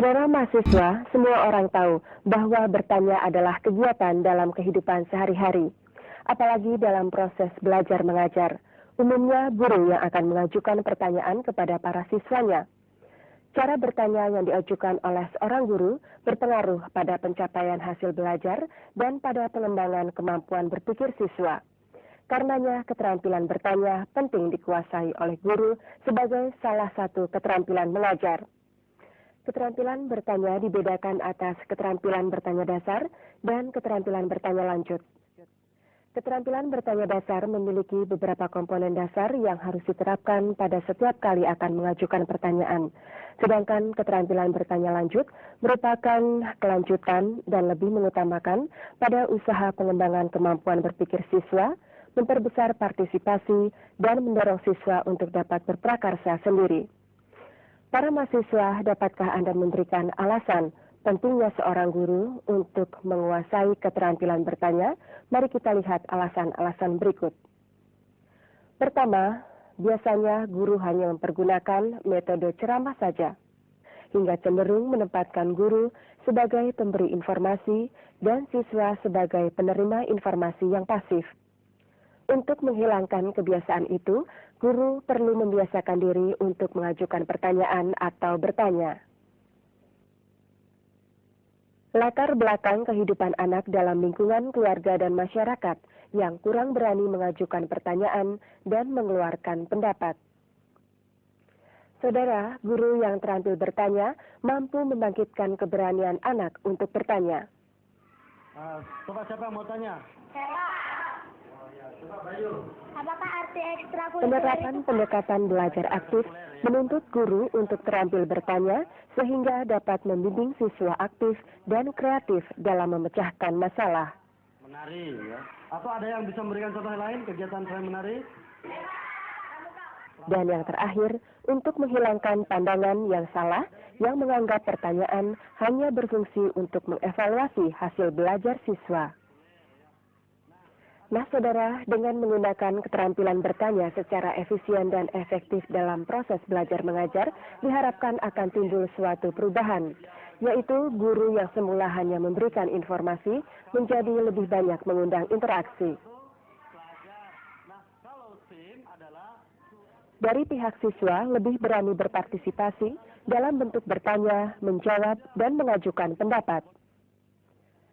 Saudara mahasiswa, semua orang tahu bahwa bertanya adalah kegiatan dalam kehidupan sehari-hari. Apalagi dalam proses belajar mengajar. Umumnya guru yang akan mengajukan pertanyaan kepada para siswanya. Cara bertanya yang diajukan oleh seorang guru berpengaruh pada pencapaian hasil belajar dan pada pengembangan kemampuan berpikir siswa. Karenanya keterampilan bertanya penting dikuasai oleh guru sebagai salah satu keterampilan mengajar. Keterampilan bertanya dibedakan atas keterampilan bertanya dasar dan keterampilan bertanya lanjut. Keterampilan bertanya dasar memiliki beberapa komponen dasar yang harus diterapkan pada setiap kali akan mengajukan pertanyaan. Sedangkan keterampilan bertanya lanjut merupakan kelanjutan dan lebih mengutamakan pada usaha pengembangan kemampuan berpikir siswa, memperbesar partisipasi, dan mendorong siswa untuk dapat berprakarsa sendiri. Para mahasiswa, dapatkah Anda memberikan alasan pentingnya seorang guru untuk menguasai keterampilan bertanya? Mari kita lihat alasan-alasan berikut. Pertama, biasanya guru hanya mempergunakan metode ceramah saja, hingga cenderung menempatkan guru sebagai pemberi informasi dan siswa sebagai penerima informasi yang pasif. Untuk menghilangkan kebiasaan itu, guru perlu membiasakan diri untuk mengajukan pertanyaan atau bertanya. Latar belakang kehidupan anak dalam lingkungan keluarga dan masyarakat yang kurang berani mengajukan pertanyaan dan mengeluarkan pendapat. Saudara, guru yang terampil bertanya mampu membangkitkan keberanian anak untuk bertanya. Coba siapa mau tanya? Apakah arti ekstrakurikuler Penerapan pendekatan belajar aktif menuntut guru untuk terampil bertanya sehingga dapat membimbing siswa aktif dan kreatif dalam memecahkan masalah. Menari, ya. Atau ada yang bisa memberikan contoh lain kegiatan selain menari? Dan yang terakhir, untuk menghilangkan pandangan yang salah yang menganggap pertanyaan hanya berfungsi untuk mengevaluasi hasil belajar siswa. Nah, saudara, dengan menggunakan keterampilan bertanya secara efisien dan efektif dalam proses belajar mengajar, diharapkan akan timbul suatu perubahan, yaitu guru yang semula hanya memberikan informasi menjadi lebih banyak mengundang interaksi. Dari pihak siswa lebih berani berpartisipasi dalam bentuk bertanya, menjawab, dan mengajukan pendapat.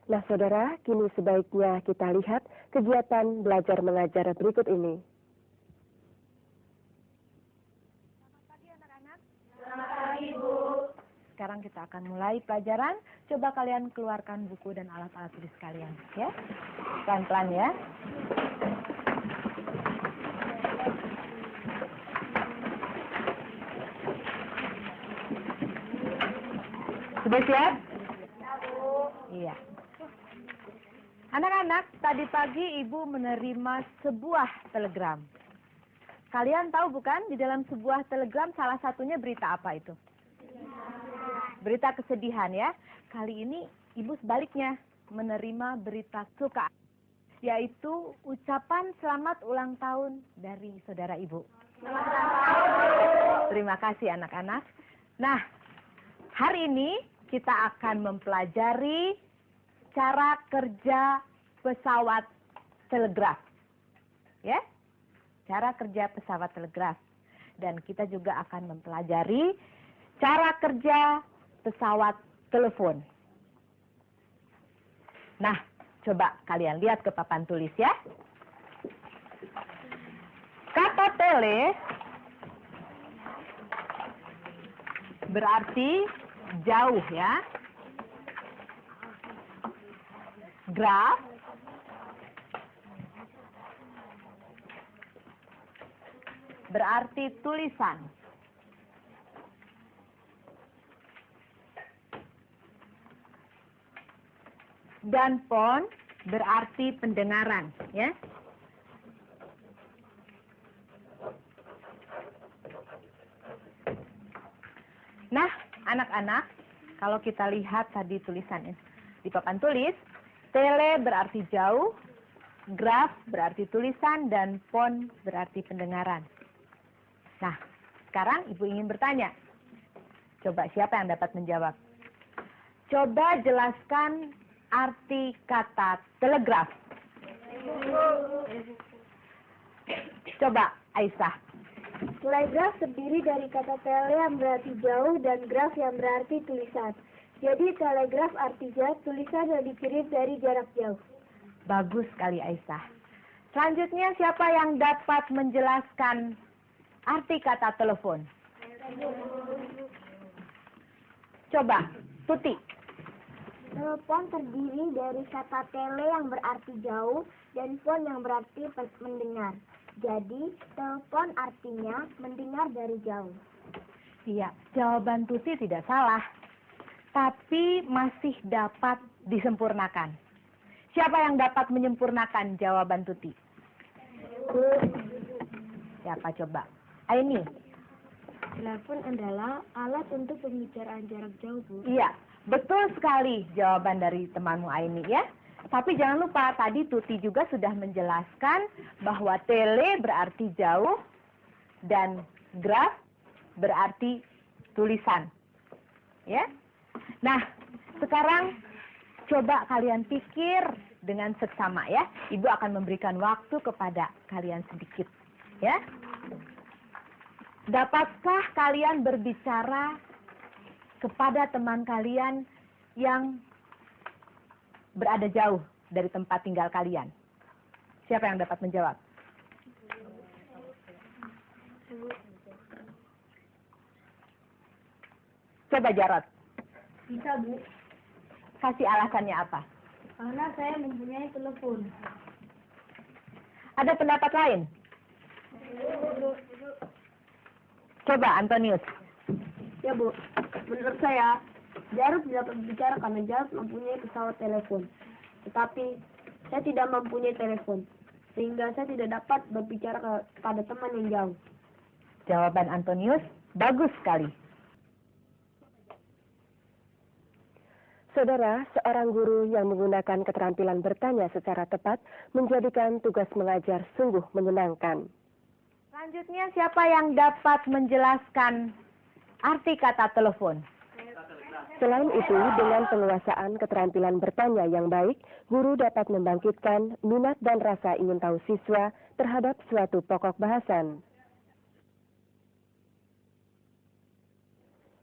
Nah, saudara, kini sebaiknya kita lihat kegiatan belajar mengajar berikut ini. Selamat pagi anak-anak. Selamat pagi, Bu. Sekarang kita akan mulai pelajaran. Coba kalian keluarkan buku dan alat-alat tulis kalian, ya. Pelan-pelan ya. Sudah siap? Ya, Bu. Iya. Anak-anak, tadi pagi Ibu menerima sebuah telegram. Kalian tahu bukan, di dalam sebuah telegram salah satunya berita apa itu? Berita kesedihan ya. Kali ini Ibu sebaliknya menerima berita suka, yaitu ucapan selamat ulang tahun dari saudara Ibu. Terima kasih anak-anak. Nah, hari ini kita akan mempelajari cara kerja pesawat telegraf. Ya? Cara kerja pesawat telegraf. Dan kita juga akan mempelajari cara kerja pesawat telepon. Nah, coba kalian lihat ke papan tulis ya. Kata tele berarti jauh ya. Graf berarti tulisan. Dan pon berarti pendengaran, ya. Nah, anak-anak, kalau kita lihat tadi tulisan di papan tulis, tele berarti jauh, graf berarti tulisan, dan pon berarti pendengaran. Nah, sekarang Ibu ingin bertanya. Coba siapa yang dapat menjawab? Coba jelaskan arti kata telegraf. Coba, Aisyah. Telegraf terdiri dari kata tele yang berarti jauh dan graf yang berarti tulisan. Jadi telegraf artinya tulisan yang dikirim dari jarak jauh. Bagus sekali, Aisyah. Selanjutnya, siapa yang dapat menjelaskan arti kata telepon? Coba, Tuti. Telepon terdiri dari kata tele yang berarti jauh dan phone yang berarti mendengar. Jadi, telepon artinya mendengar dari jauh. Iya, jawaban Tuti tidak salah. Tapi masih dapat disempurnakan. Siapa yang dapat menyempurnakan jawaban Tuti? Siapa coba? Aini. Telepon adalah alat untuk pembicaraan jarak jauh, Bu. Iya, betul sekali jawaban dari temanmu Aini ya. Tapi jangan lupa tadi Tuti juga sudah menjelaskan bahwa tele berarti jauh dan graf berarti tulisan. Ya. Nah, sekarang coba kalian pikir dengan seksama ya. Ibu akan memberikan waktu kepada kalian sedikit ya. Dapatkah kalian berbicara kepada teman kalian yang berada jauh dari tempat tinggal kalian? Siapa yang dapat menjawab? Coba Jarot. Bisa, Bu. Kasih alasannya apa? Karena saya mempunyai telepon. Ada pendapat lain? Coba Antonius. Ya, Bu. Menurut saya, Jarod dapat berbicara karena Jarod mempunyai pesawat telepon. Tetapi, saya tidak mempunyai telepon. Sehingga saya tidak dapat berbicara kepada teman yang jauh. Jawaban Antonius bagus sekali. Saudara, seorang guru yang menggunakan keterampilan bertanya secara tepat menjadikan tugas mengajar sungguh menyenangkan. Selanjutnya siapa yang dapat menjelaskan arti kata telepon? Selain itu, dengan penguasaan keterampilan bertanya yang baik, guru dapat membangkitkan minat dan rasa ingin tahu siswa terhadap suatu pokok bahasan.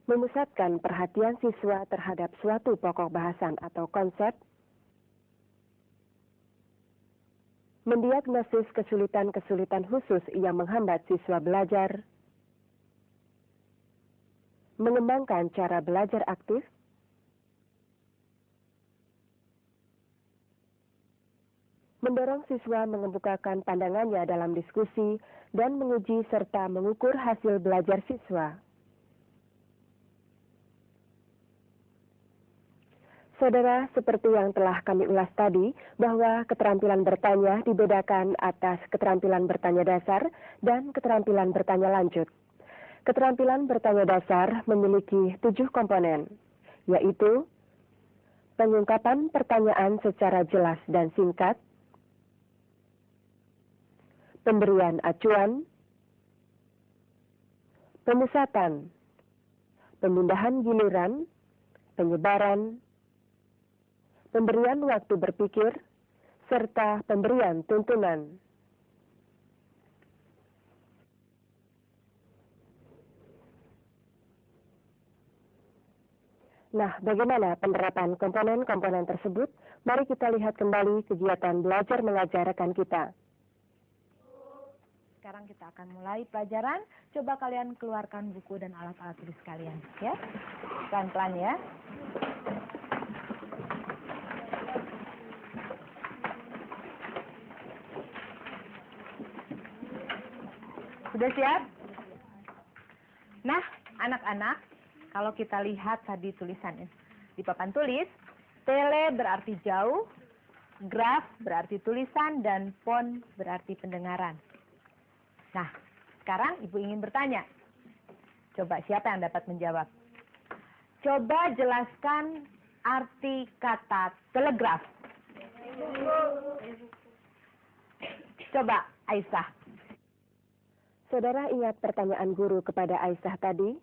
Memusatkan perhatian siswa terhadap suatu pokok bahasan atau konsep, mendiagnosis kesulitan-kesulitan khusus yang menghambat siswa belajar, mengembangkan cara belajar aktif, mendorong siswa mengemukakan pandangannya dalam diskusi, dan menguji serta mengukur hasil belajar siswa. Saudara, seperti yang telah kami ulas tadi, bahwa keterampilan bertanya dibedakan atas keterampilan bertanya dasar dan keterampilan bertanya lanjut. Keterampilan bertanya dasar memiliki 7 komponen, yaitu pengungkapan pertanyaan secara jelas dan singkat, pemberian acuan, pemusatan, pemindahan giliran, penyebaran, pemberian waktu berpikir, serta pemberian tuntunan. Nah, bagaimana penerapan komponen-komponen tersebut? Mari kita lihat kembali kegiatan belajar mengajar rekan kita. Sekarang kita akan mulai pelajaran. Coba kalian keluarkan buku dan alat-alat tulis kalian, ya. Pelan-pelan ya. Sudah siap? Nah, anak-anak, kalau kita lihat tadi tulisan di papan tulis, tele berarti jauh, graf berarti tulisan, dan phone berarti pendengaran. Nah, sekarang Ibu ingin bertanya. Coba siapa yang dapat menjawab? Coba jelaskan arti kata telegraf. Coba, Aisyah. Saudara ingat pertanyaan guru kepada Aisyah tadi?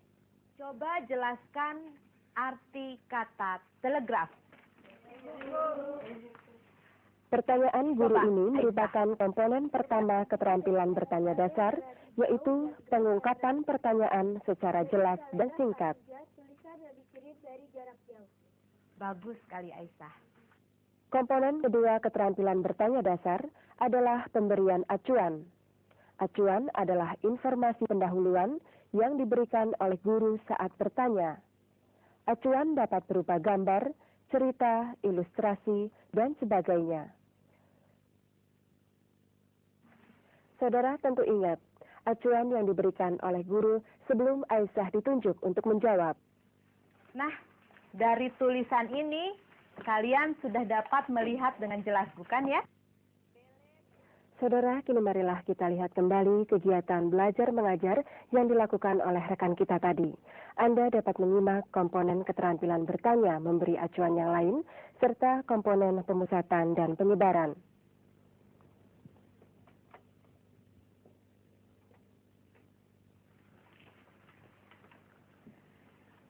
Coba jelaskan arti kata telegraf? Pertanyaan guru Coba, ini Aisyah. merupakan komponen pertama keterampilan bertanya dasar, yaitu pengungkapan pertanyaan secara jelas dan singkat. Tulisan yang dikirim dari jarak jauh. Bagus sekali Aisyah. Komponen kedua keterampilan bertanya dasar adalah pemberian acuan. Acuan adalah informasi pendahuluan yang diberikan oleh guru saat bertanya. Acuan dapat berupa gambar, cerita, ilustrasi, dan sebagainya. Saudara tentu ingat, acuan yang diberikan oleh guru sebelum Aisyah ditunjuk untuk menjawab. Nah, dari tulisan ini, kalian sudah dapat melihat dengan jelas, bukan ya? Saudara, kini marilah kita lihat kembali kegiatan belajar mengajar yang dilakukan oleh rekan kita tadi. Anda dapat menyimak komponen keterampilan bertanya, memberi acuan yang lain, serta komponen pemusatan dan penyebaran.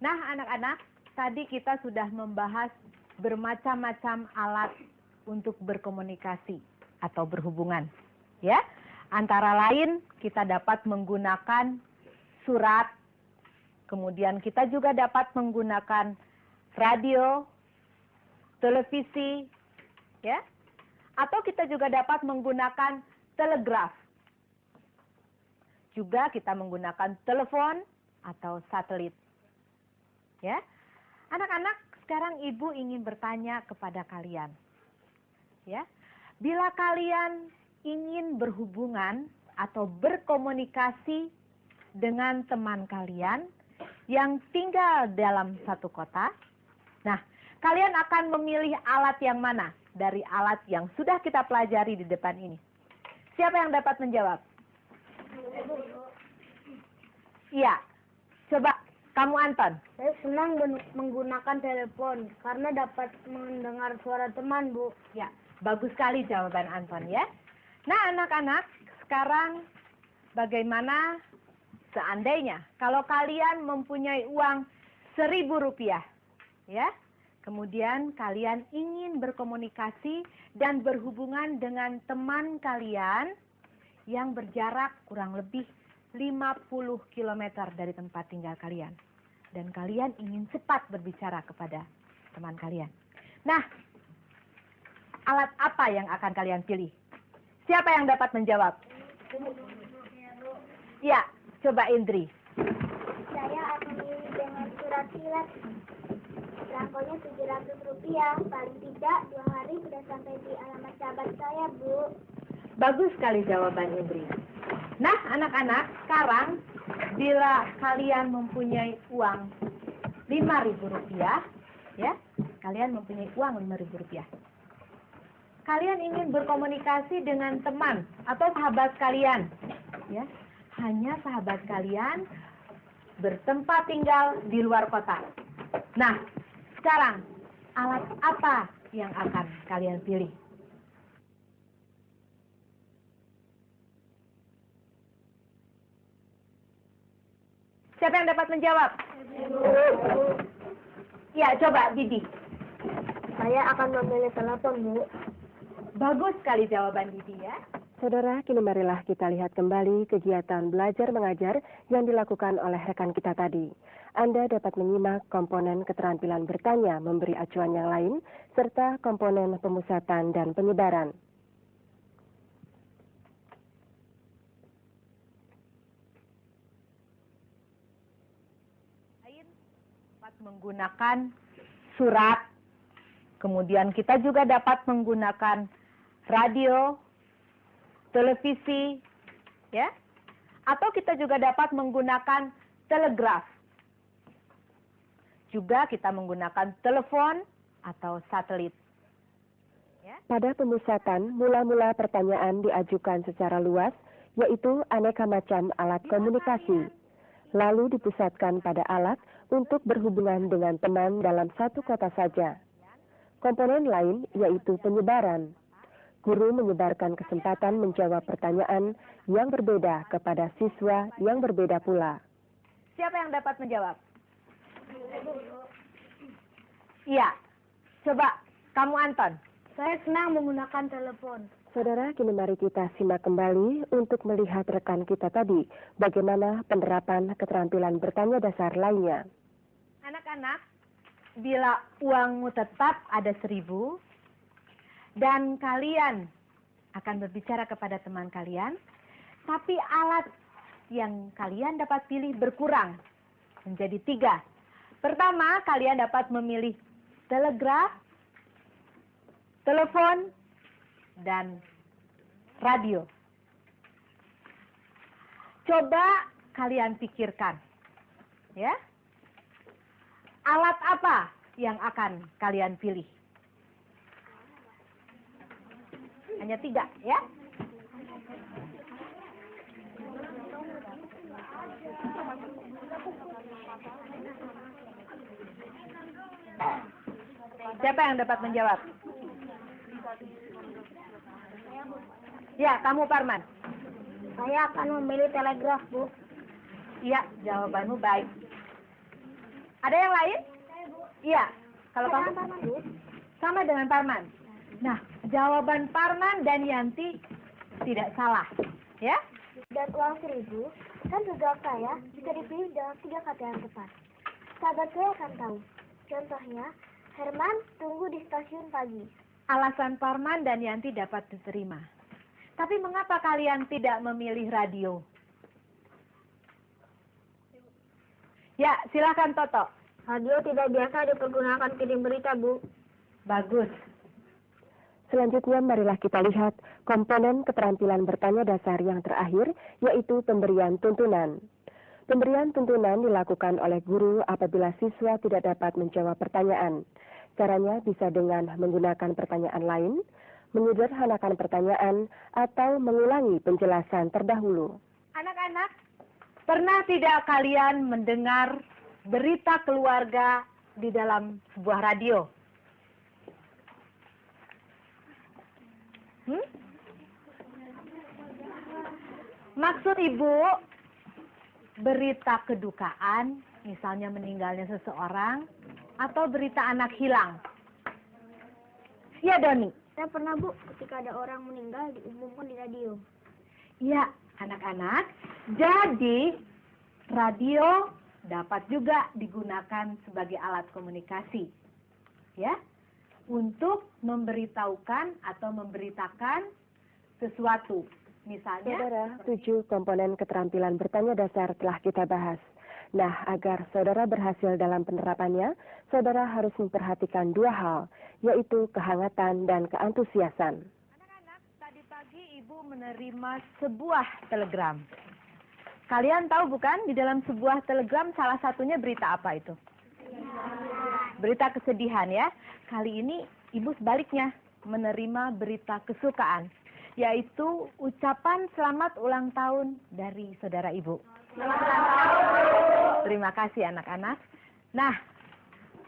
Nah, anak-anak, tadi kita sudah membahas bermacam-macam alat untuk berkomunikasi atau berhubungan, ya. Antara lain, kita dapat menggunakan surat, kemudian kita juga dapat menggunakan radio, televisi, ya. Atau kita juga dapat menggunakan telegraf. Juga kita menggunakan telepon atau satelit. Ya, anak-anak, sekarang ibu ingin bertanya kepada kalian. Ya, bila kalian ingin berhubungan atau berkomunikasi dengan teman kalian yang tinggal dalam satu kota, nah, kalian akan memilih alat yang mana dari alat yang sudah kita pelajari di depan ini? Siapa yang dapat menjawab? Iya, coba. Kamu Anton? Saya senang menggunakan telepon karena dapat mendengar suara teman, Bu. Ya, bagus sekali jawaban Anton ya. Nah anak-anak, sekarang bagaimana seandainya kalau kalian mempunyai uang Rp1.000, ya, kemudian kalian ingin berkomunikasi dan berhubungan dengan teman kalian yang berjarak kurang lebih 50 km dari tempat tinggal kalian. Dan kalian ingin cepat berbicara kepada teman kalian. Nah, alat apa yang akan kalian pilih? Siapa yang dapat menjawab? Ya, coba Indri. Saya akan memilih dengan surat silat. Belangkonya Rp700. Paling tidak 2 hari sudah sampai di alamat sahabat saya, Bu. Bagus sekali jawaban Indri. Nah, anak-anak, sekarang bila kalian mempunyai uang Rp5.000, ya, kalian mempunyai uang Rp5.000. Kalian ingin berkomunikasi dengan teman atau sahabat kalian, ya, hanya sahabat kalian bertempat tinggal di luar kota. Nah, sekarang alat apa yang akan kalian pilih? Siapa yang dapat menjawab? Ya, coba Didi. Saya akan memilih telepon, Bu. Bagus sekali jawaban Didi ya. Saudara, kini marilah kita lihat kembali kegiatan belajar mengajar yang dilakukan oleh rekan kita tadi. Anda dapat menyimak komponen keterampilan bertanya, memberi acuan yang lain, serta komponen pemusatan dan penyebaran. Dapat menggunakan surat, kemudian kita juga dapat menggunakan radio, televisi, ya, atau kita juga dapat menggunakan telegraf. Juga kita menggunakan telepon atau satelit. Ya. Pada pemusatan, mula-mula pertanyaan diajukan secara luas, yaitu aneka macam alat komunikasi. Lalu dipusatkan pada alat untuk berhubungan dengan teman dalam satu kota saja. Komponen lain yaitu penyebaran. Guru menyebarkan kesempatan menjawab pertanyaan yang berbeda kepada siswa yang berbeda pula. Siapa yang dapat menjawab? Iya. Coba kamu Anton. Saya senang menggunakan telepon. Saudara, kini mari kita simak kembali untuk melihat rekan kita tadi bagaimana penerapan keterampilan bertanya dasar lainnya. Anak-anak, bila uangmu tetap ada 1.000 dan kalian akan berbicara kepada teman kalian, tapi alat yang kalian dapat pilih berkurang menjadi 3. Pertama, kalian dapat memilih telegraf, telepon, dan radio. Coba kalian pikirkan, ya, alat apa yang akan kalian pilih? Hanya 3, ya. Siapa yang dapat menjawab? Ya, kamu Parman. Saya akan memilih telegraf, Bu. Iya, jawabanmu baik. Ada yang lain? Iya. Kalau kamu? Bu. Sama dengan Parman. Nah, jawaban Parman dan Yanti tidak salah, ya? Dan uang 1.000 kan juga saya bisa dipilih dengan 3 kata yang tepat. Sahabat saya akan tahu. Contohnya, Herman tunggu di stasiun pagi. Alasan Parman dan Yanti dapat diterima. Tapi mengapa kalian tidak memilih radio? Ya, silakan Toto. Radio tidak biasa dipergunakan kirim berita, Bu. Bagus. Selanjutnya marilah kita lihat komponen keterampilan bertanya dasar yang terakhir, yaitu pemberian tuntunan. Pemberian tuntunan dilakukan oleh guru apabila siswa tidak dapat menjawab pertanyaan. Caranya bisa dengan menggunakan pertanyaan lain, menyederhanakan pertanyaan, atau mengulangi penjelasan terdahulu. Anak-anak, pernah tidak kalian mendengar berita keluarga di dalam sebuah radio? Maksud Ibu, berita kedukaan, misalnya meninggalnya seseorang, atau berita anak hilang? Ya, Doni. Saya pernah, Bu, ketika ada orang meninggal diumumkan di radio. Ya, anak-anak. Jadi, radio dapat juga digunakan sebagai alat komunikasi. Ya, untuk memberitahukan atau memberitakan sesuatu. Misalnya, Saudara, 7 komponen keterampilan bertanya dasar telah kita bahas. Nah, agar saudara berhasil dalam penerapannya, saudara harus memperhatikan 2 hal, yaitu kehangatan dan keantusiasan. anak-anak, tadi pagi Ibu menerima sebuah telegram. Kalian tahu bukan, di dalam sebuah telegram salah satunya berita apa itu? Berita kesedihan, ya. Kali ini Ibu sebaliknya menerima berita kesukaan, yaitu ucapan selamat ulang tahun dari saudara Ibu. Terima kasih anak-anak. Nah,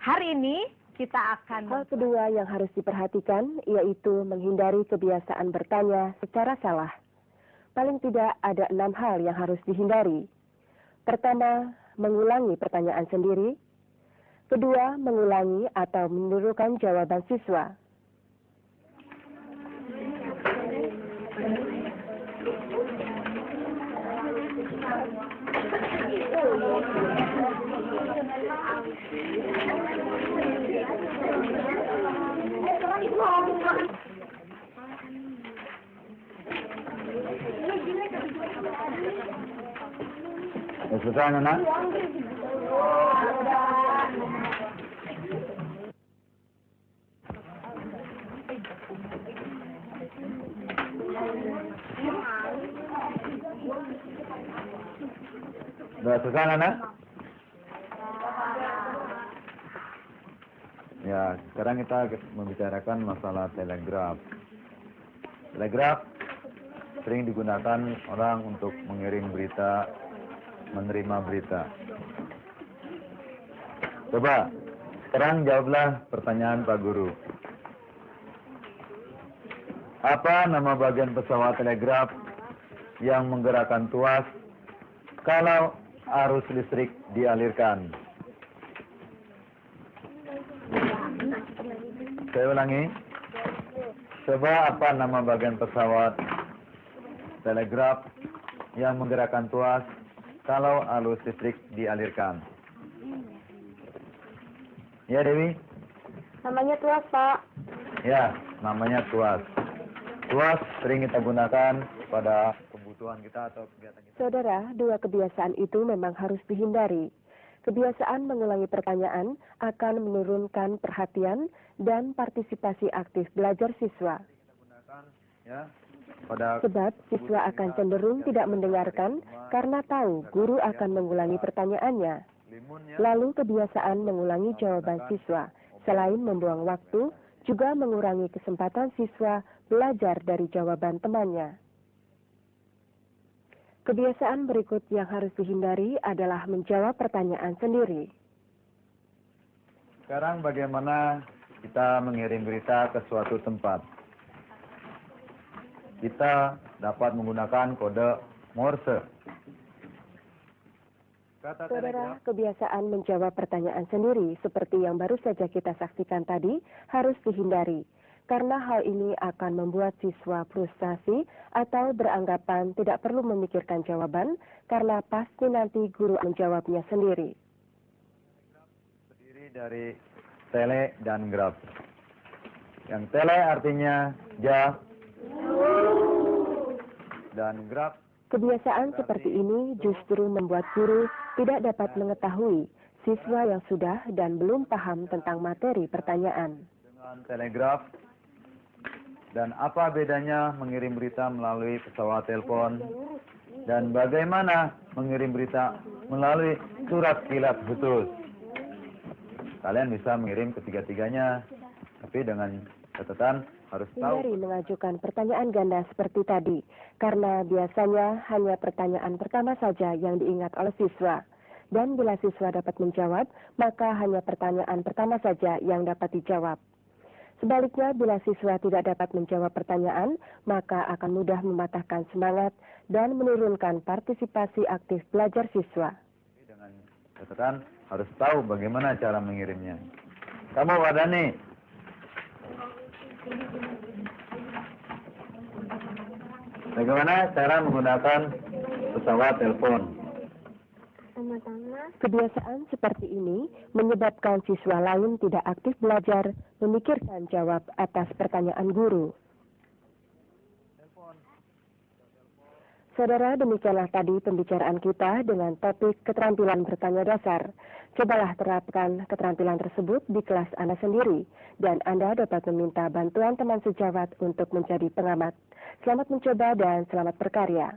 hari ini kita akan... Hal kedua yang harus diperhatikan, yaitu menghindari kebiasaan bertanya secara salah. Paling tidak ada 6 hal yang harus dihindari. Pertama, mengulangi pertanyaan sendiri. Kedua, mengulangi atau menirukan jawaban siswa. Sudah, anak? Sudah selesai, anak? Ya, sekarang kita membicarakan masalah telegraf. Telegraf sering digunakan orang untuk mengirim berita, menerima berita. Coba, sekarang jawablah pertanyaan Pak Guru. Apa nama bagian pesawat telegraf yang menggerakkan tuas kalau arus listrik dialirkan? Saya ulangi. Coba apa nama bagian pesawat telegraf yang menggerakkan tuas kalau arus listrik dialirkan? Ya, Dewi? Namanya tuas, Pak. Ya, namanya tuas. Tuas sering kita gunakan pada kebutuhan kita atau kegiatan kita. Saudara, dua kebiasaan itu memang harus dihindari. Kebiasaan mengulangi pertanyaan akan menurunkan perhatian dan partisipasi aktif belajar siswa. Kita gunakan ya pada Sebab siswa akan cenderung tidak mendengarkan karena tahu guru akan mengulangi pertanyaannya. limunnya. Lalu kebiasaan mengulangi jawaban siswa, selain membuang waktu, juga mengurangi kesempatan siswa belajar dari jawaban temannya. Kebiasaan berikut yang harus dihindari adalah menjawab pertanyaan sendiri. Sekarang bagaimana kita mengirim berita ke suatu tempat? Kita dapat menggunakan kode Morse. Kata Saudara, telegraf, kebiasaan menjawab pertanyaan sendiri seperti yang baru saja kita saksikan tadi harus dihindari. Karena hal ini akan membuat siswa frustasi atau beranggapan tidak perlu memikirkan jawaban karena pasti nanti guru menjawabnya sendiri. terdiri dari tele dan graf. Yang tele artinya ja dan graf Kebiasaan seperti ini justru membuat guru tidak dapat mengetahui siswa yang sudah dan belum paham tentang materi pertanyaan. dengan telegraf. Dan apa bedanya mengirim berita melalui pesawat telepon? Dan bagaimana mengirim berita melalui surat kilat khusus? Kalian bisa mengirim ketiga-tiganya, tapi dengan catatan harus tahu. Hindari mengajukan pertanyaan ganda seperti tadi, karena biasanya hanya pertanyaan pertama saja yang diingat oleh siswa. Dan bila siswa dapat menjawab, maka hanya pertanyaan pertama saja yang dapat dijawab. Sebaliknya, bila siswa tidak dapat menjawab pertanyaan, maka akan mudah mematahkan semangat dan menurunkan partisipasi aktif belajar siswa. Dengan catatan harus tahu bagaimana cara mengirimnya. Kamu Wardani, bagaimana cara menggunakan pesawat telepon? Pertama-tama, Kebiasaan seperti ini menyebabkan siswa lain tidak aktif belajar, memikirkan jawab atas pertanyaan guru. Saudara, demikianlah tadi pembicaraan kita dengan topik keterampilan bertanya dasar. Cobalah terapkan keterampilan tersebut di kelas Anda sendiri, dan Anda dapat meminta bantuan teman sejawat untuk menjadi pengamat. Selamat mencoba dan selamat berkarya.